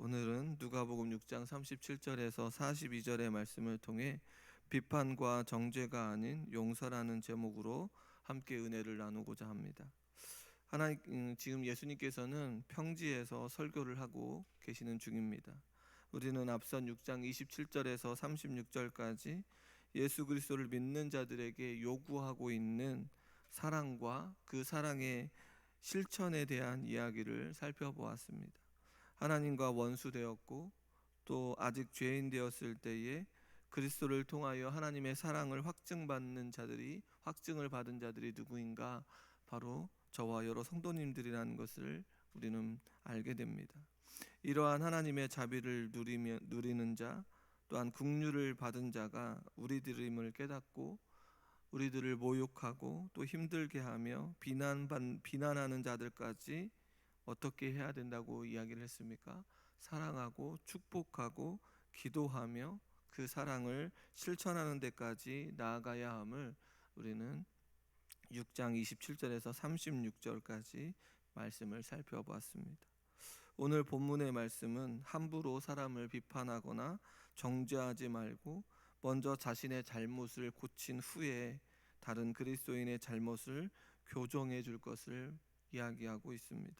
오늘은 누가복음 6장 37절에서 42절의 말씀을 통해 비판과 정죄가 아닌 용서라는 제목으로 함께 은혜를 나누고자 합니다. 지금 예수님께서는 평지에서 설교를 하고 계시는 중입니다. 우리는 앞선 6장 27절에서 36절까지 예수 그리스도를 믿는 자들에게 요구하고 있는 사랑과 그 사랑의 실천에 대한 이야기를 살펴보았습니다. 하나님과 원수 되었고 또 아직 죄인 되었을 때에 그리스도를 통하여 하나님의 사랑을 확증을 받은 자들이 누구인가? 바로 저와 여러 성도님들이라는 것을 우리는 알게 됩니다. 이러한 하나님의 자비를 누리는 자, 또한 긍휼을 받은 자가 우리들임을 깨닫고 우리들을 모욕하고 또 힘들게 하며 비난하는 자들까지 어떻게 해야 된다고 이야기를 했습니까? 사랑하고 축복하고 기도하며 그 사랑을 실천하는 데까지 나아가야 함을 우리는 6장 27절에서 36절까지 말씀을 살펴보았습니다. 오늘 본문의 말씀은 함부로 사람을 비판하거나 정죄하지 말고 먼저 자신의 잘못을 고친 후에 다른 그리스도인의 잘못을 교정해 줄 것을 이야기하고 있습니다.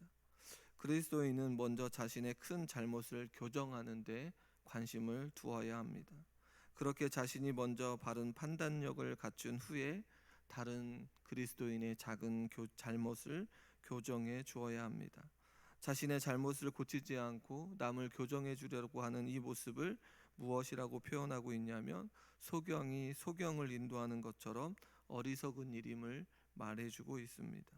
그리스도인은 먼저 자신의 큰 잘못을 교정하는 데 관심을 두어야 합니다. 그렇게 자신이 먼저 바른 판단력을 갖춘 후에 다른 그리스도인의 작은 잘못을 교정해 주어야 합니다. 자신의 잘못을 고치지 않고 남을 교정해 주려고 하는 이 모습을 무엇이라고 표현하고 있냐면 소경이 소경을 인도하는 것처럼 어리석은 일임을 말해주고 있습니다.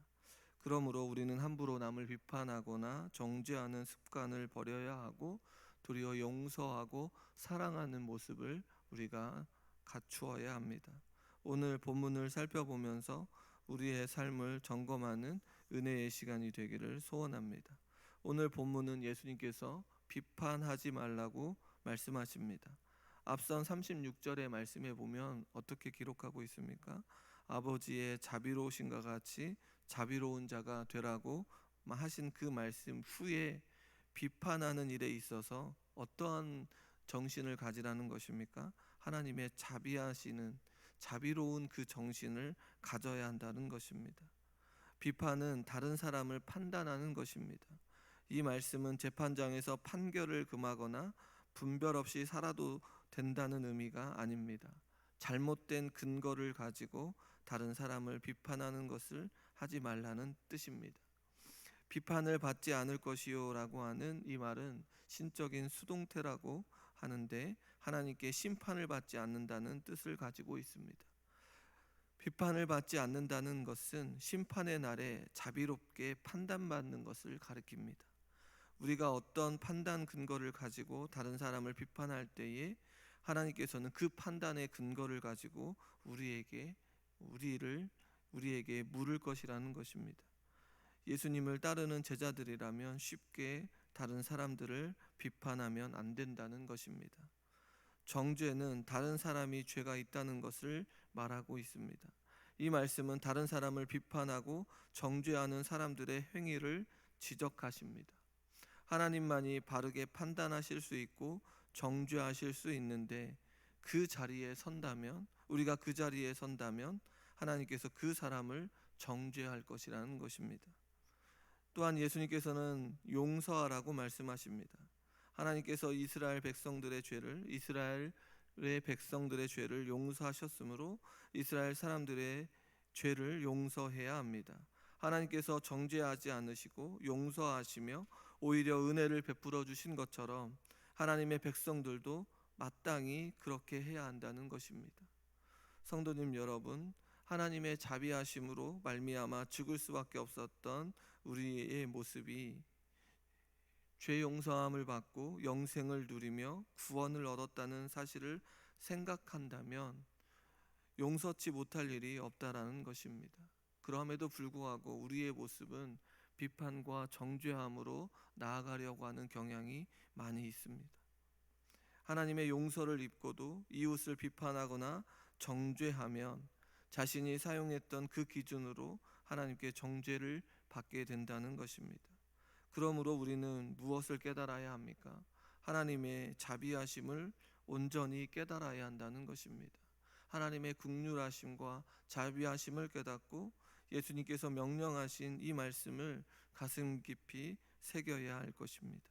그러므로 우리는 함부로 남을 비판하거나 정죄하는 습관을 버려야 하고 도리어 용서하고 사랑하는 모습을 우리가 갖추어야 합니다. 오늘 본문을 살펴보면서 우리의 삶을 점검하는 은혜의 시간이 되기를 소원합니다. 오늘 본문은 예수님께서 비판하지 말라고 말씀하십니다. 앞선 36절의 말씀에 보면 어떻게 기록하고 있습니까? 아버지의 자비로우신가 같이 자비로운 자가 되라고 하신 그 말씀 후에 비판하는 일에 있어서 어떠한 정신을 가지라는 것입니까? 하나님의 자비하시는 자비로운 그 정신을 가져야 한다는 것입니다. 비판은 다른 사람을 판단하는 것입니다. 이 말씀은 재판장에서 판결을 금하거나 분별 없이 살아도 된다는 의미가 아닙니다. 잘못된 근거를 가지고 다른 사람을 비판하는 것을 하지 말라는 뜻입니다. 비판을 받지 않을 것이요 라고 하는 이 말은 신적인 수동태라고 하는데 하나님께 심판을 받지 않는다는 뜻을 가지고 있습니다. 비판을 받지 않는다는 것은 심판의 날에 자비롭게 판단받는 것을 가리킵니다. 우리가 어떤 판단 근거를 가지고 다른 사람을 비판할 때에 하나님께서는 그 판단의 근거를 가지고 우리에게 물을 것이라는 것입니다. 예수님을 따르는 제자들이라면 쉽게 다른 사람들을 비판하면 안 된다는 것입니다. 정죄는 다른 사람이 죄가 있다는 것을 말하고 있습니다. 이 말씀은 다른 사람을 비판하고 정죄하는 사람들의 행위를 지적하십니다. 하나님만이 바르게 판단하실 수 있고 정죄하실 수 있는데 우리가 그 자리에 선다면 하나님께서 그 사람을 정죄할 것이라는 것입니다. 또한 예수님께서는 용서하라고 말씀하십니다. 하나님께서 이스라엘의 백성들의 죄를 용서하셨으므로 이스라엘 사람들의 죄를 용서해야 합니다. 하나님께서 정죄하지 않으시고 용서하시며 오히려 은혜를 베풀어 주신 것처럼 하나님의 백성들도 마땅히 그렇게 해야 한다는 것입니다. 성도님 여러분, 하나님의 자비하심으로 말미암아 죽을 수밖에 없었던 우리의 모습이 죄 용서함을 받고 영생을 누리며 구원을 얻었다는 사실을 생각한다면 용서치 못할 일이 없다라는 것입니다. 그럼에도 불구하고 우리의 모습은 비판과 정죄함으로 나아가려고 하는 경향이 많이 있습니다. 하나님의 용서를 입고도 이웃을 비판하거나 정죄하면 자신이 사용했던 그 기준으로 하나님께 정죄를 받게 된다는 것입니다. 그러므로 우리는 무엇을 깨달아야 합니까? 하나님의 자비하심을 온전히 깨달아야 한다는 것입니다. 하나님의 긍휼하심과 자비하심을 깨닫고 예수님께서 명령하신 이 말씀을 가슴 깊이 새겨야 할 것입니다.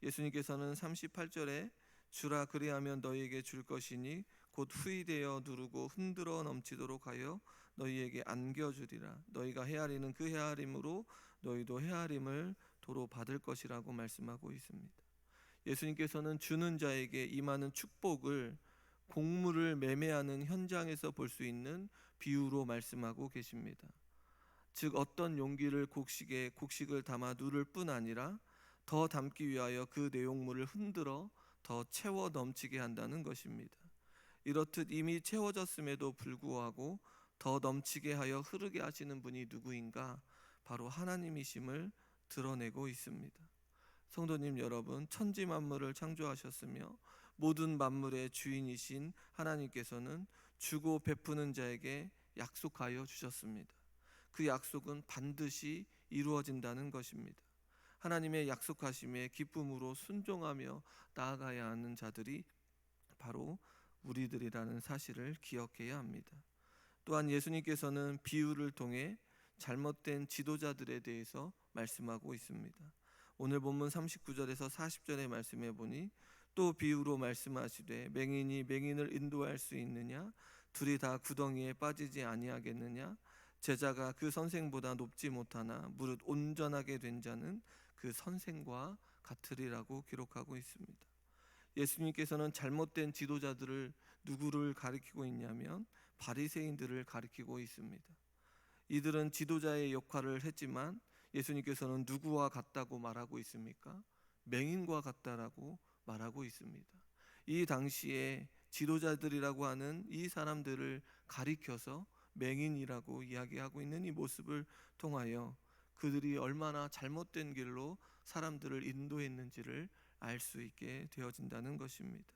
예수님께서는 38절에 주라 그리하면 너희에게 줄 것이니 곧 후히되어 누르고 흔들어 넘치도록 하여 너희에게 안겨주리라. 너희가 헤아리는 그 헤아림으로 너희도 헤아림을 도로 받을 것이라고 말씀하고 있습니다. 예수님께서는 주는 자에게 임하는 축복을 곡물을 매매하는 현장에서 볼 수 있는 비유로 말씀하고 계십니다. 즉 어떤 용기를 곡식을 담아 누를 뿐 아니라 더 담기 위하여 그 내용물을 흔들어 더 채워 넘치게 한다는 것입니다. 이렇듯 이미 채워졌음에도 불구하고 더 넘치게 하여 흐르게 하시는 분이 누구인가? 바로 하나님이심을 드러내고 있습니다. 성도님 여러분, 천지 만물을 창조하셨으며 모든 만물의 주인이신 하나님께서는 주고 베푸는 자에게 약속하여 주셨습니다. 그 약속은 반드시 이루어진다는 것입니다. 하나님의 약속하심에 기쁨으로 순종하며 나아가야 하는 자들이 바로 우리들이라는 사실을 기억해야 합니다. 또한 예수님께서는 비유를 통해 잘못된 지도자들에 대해서 말씀하고 있습니다. 오늘 본문 39절에서 40절의 말씀해 보니 또 비유로 말씀하시되 맹인이 맹인을 인도할 수 있느냐? 둘이 다 구덩이에 빠지지 아니하겠느냐? 제자가 그 선생보다 높지 못하나 무릇 온전하게 된 자는 그 선생과 같으리라고 기록하고 있습니다. 예수님께서는 잘못된 지도자들을 누구를 가리키고 있냐면 바리새인들을 가리키고 있습니다. 이들은 지도자의 역할을 했지만 예수님께서는 누구와 같다고 말하고 있습니까? 맹인과 같다라고 말하고 있습니다. 이 당시에 지도자들이라고 하는 이 사람들을 가리켜서 맹인이라고 이야기하고 있는 이 모습을 통하여 그들이 얼마나 잘못된 길로 사람들을 인도했는지를 알 수 있게 되어진다는 것입니다.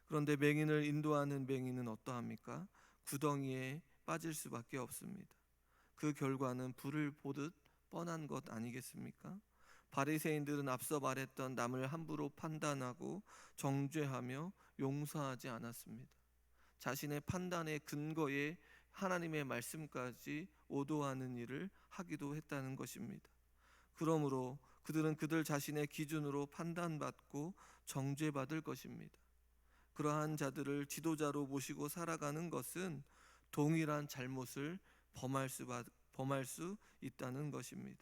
그런데 맹인을 인도하는 맹인은 어떠합니까? 구덩이에 빠질 수밖에 없습니다. 그 결과는 불을 보듯 뻔한 것 아니겠습니까? 바리새인들은 앞서 말했던 남을 함부로 판단하고 정죄하며 용서하지 않았습니다. 자신의 판단의 근거에 하나님의 말씀까지 오도하는 일을 하기도 했다는 것입니다. 그러므로 그들은 그들 자신의 기준으로 판단받고 정죄받을 것입니다. 그러한 자들을 지도자로 모시고 살아가는 것은 동일한 잘못을 범할 수 있다는 것입니다.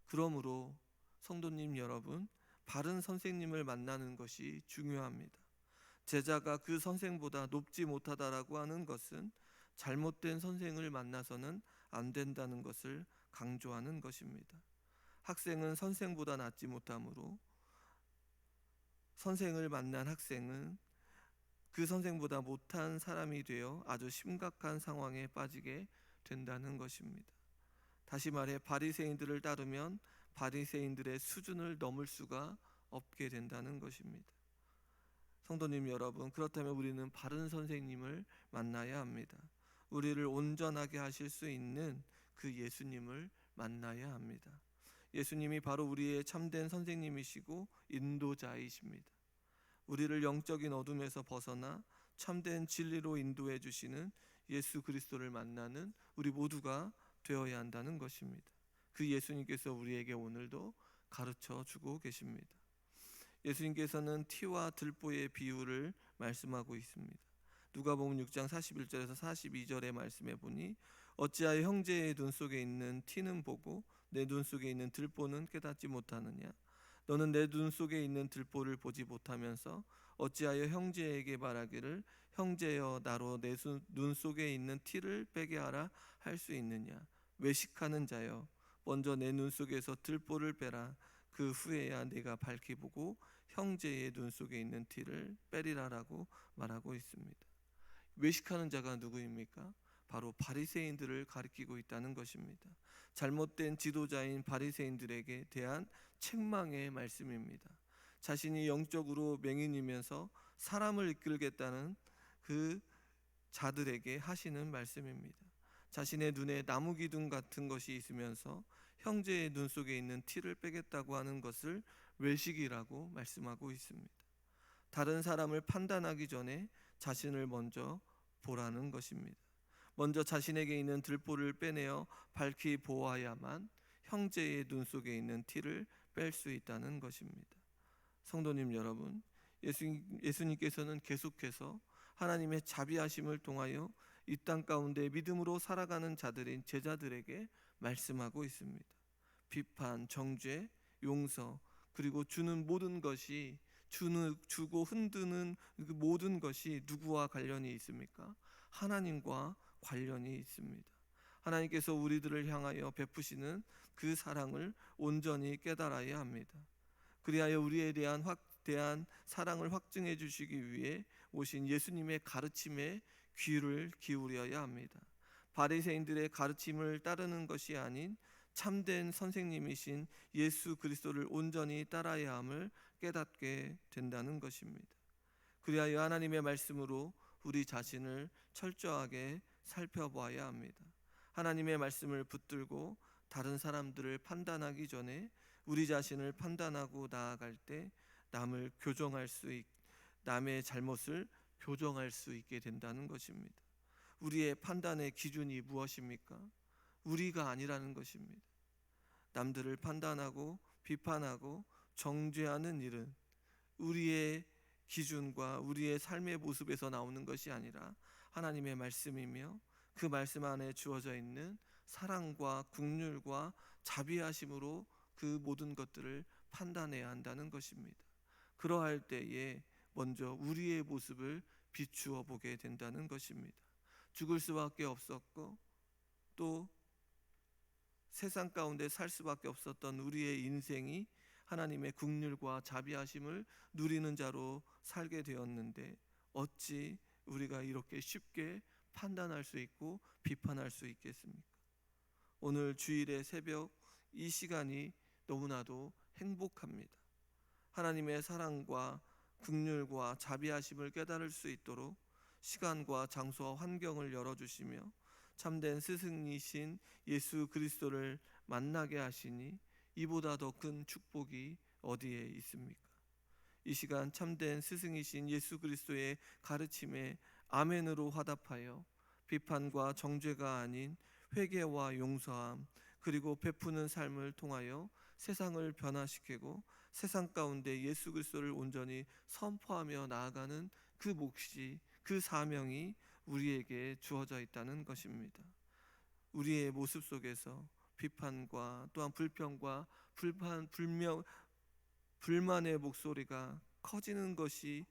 그러므로 성도님 여러분, 바른 선생님을 만나는 것이 중요합니다. 제자가 그 선생보다 높지 못하다라고 하는 것은 잘못된 선생을 만나서는 안 된다는 것을 강조하는 것입니다. 학생은 선생보다 낫지 못하므로 선생을 만난 학생은 그 선생보다 못한 사람이 되어 아주 심각한 상황에 빠지게 된다는 것입니다. 다시 말해 바리새인들을 따르면 바리새인들의 수준을 넘을 수가 없게 된다는 것입니다. 성도님 여러분, 그렇다면 우리는 바른 선생님을 만나야 합니다. 우리를 온전하게 하실 수 있는 그 예수님을 만나야 합니다. 예수님이 바로 우리의 참된 선생님이시고 인도자이십니다. 우리를 영적인 어둠에서 벗어나 참된 진리로 인도해 주시는 예수 그리스도를 만나는 우리 모두가 되어야 한다는 것입니다. 그 예수님께서 우리에게 오늘도 가르쳐 주고 계십니다. 예수님께서는 티와 들보의 비유를 말씀하고 있습니다. 누가복음 6장 41절에서 42절의 말씀에 보니 어찌하여 형제의 눈 속에 있는 티는 보고 내 눈 속에 있는 들보는 깨닫지 못하느냐? 너는 내 눈 속에 있는 들보를 보지 못하면서 어찌하여 형제에게 말하기를 형제여 나로 내 눈 속에 있는 티를 빼게 하라 할 수 있느냐? 외식하는 자여 먼저 내 눈 속에서 들보를 빼라. 그 후에야 내가 밝히 보고 형제의 눈 속에 있는 티를 빼리라라고 말하고 있습니다. 외식하는 자가 누구입니까? 바로 바리새인들을 가리키고 있다는 것입니다. 잘못된 지도자인 바리새인들에게 대한 책망의 말씀입니다. 자신이 영적으로 맹인이면서 사람을 이끌겠다는 그 자들에게 하시는 말씀입니다. 자신의 눈에 나무 기둥 같은 것이 있으면서 형제의 눈 속에 있는 티를 빼겠다고 하는 것을 외식이라고 말씀하고 있습니다. 다른 사람을 판단하기 전에 자신을 먼저 보라는 것입니다. 먼저 자신에게 있는 들보를 빼내어 밝히 보아야만 형제의 눈 속에 있는 티를 뺄 수 있다는 것입니다. 성도님 여러분, 예수님께서는 계속해서 하나님의 자비하심을 통하여 이 땅 가운데 믿음으로 살아가는 자들인 제자들에게 말씀하고 있습니다. 비판, 정죄, 용서, 그리고 주는 모든 것이 주고 흔드는 그 모든 것이 누구와 관련이 있습니까? 하나님과 관련이 있습니다. 하나님께서 우리들을 향하여 베푸시는 그 사랑을 온전히 깨달아야 합니다. 그리하여 우리에 대한 사랑을 확증해 주시기 위해 오신 예수님의 가르침에 귀를 기울여야 합니다. 바리새인들의 가르침을 따르는 것이 아닌 참된 선생님이신 예수 그리스도를 온전히 따라야 함을 깨닫게 된다는 것입니다. 그리하여 하나님의 말씀으로 우리 자신을 철저하게 살펴보아야 합니다. 하나님의 말씀을 붙들고 다른 사람들을 판단하기 전에 우리 자신을 판단하고 나아갈 때 남의 잘못을 교정할 수 있게 된다는 것입니다. 우리의 판단의 기준이 무엇입니까? 우리가 아니라는 것입니다. 남들을 판단하고 비판하고 정죄하는 일은 우리의 기준과 우리의 삶의 모습에서 나오는 것이 아니라 하나님의 말씀이며 그 말씀 안에 주어져 있는 사랑과 긍휼과 자비하심으로 그 모든 것들을 판단해야 한다는 것입니다. 그러할 때에 먼저 우리의 모습을 비추어 보게 된다는 것입니다. 죽을 수밖에 없었고 또 세상 가운데 살 수밖에 없었던 우리의 인생이 하나님의 긍휼과 자비하심을 누리는 자로 살게 되었는데 어찌 우리가 이렇게 쉽게 판단할 수 있고 비판할 수 있겠습니까? 오늘 주일의 새벽 이 시간이 너무나도 행복합니다. 하나님의 사랑과 긍휼과 자비하심을 깨달을 수 있도록 시간과 장소와 환경을 열어주시며 참된 스승이신 예수 그리스도를 만나게 하시니 이보다 더 큰 축복이 어디에 있습니까? 이 시간 참된 스승이신 예수 그리스도의 가르침에 아멘으로 화답하여 비판과 정죄가 아닌 회개와 용서함 그리고 베푸는 삶을 통하여 세상을 변화시키고 세상 가운데 예수 그리스도를 온전히 선포하며 나아가는 그 몫이 그 사명이 우리에게 주어져 있다는 것입니다. 우리의 모습 속에서 비판과 또한 불평과 불만의 목소리가 커지는 것이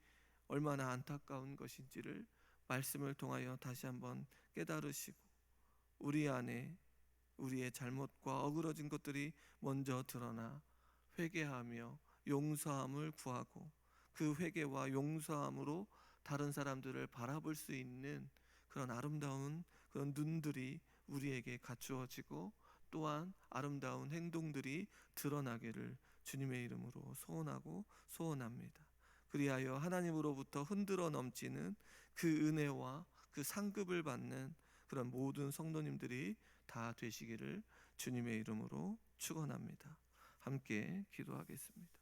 얼마나 안타까운 것인지를 말씀을 통하여 다시 한번 깨달으시고 우리 안에 우리의 잘못과 어그러진 것들이 먼저 드러나 회개하며 용서함을 구하고 그 회개와 용서함으로 다른 사람들을 바라볼 수 있는 그런 아름다운 그런 눈들이 우리에게 갖추어지고 또한 아름다운 행동들이 드러나기를 주님의 이름으로 소원하고 소원합니다. 그리하여 하나님으로부터 흔들어 넘치는 그 은혜와 그 상급을 받는 그런 모든 성도님들이 다 되시기를 주님의 이름으로 축원합니다. 함께 기도하겠습니다.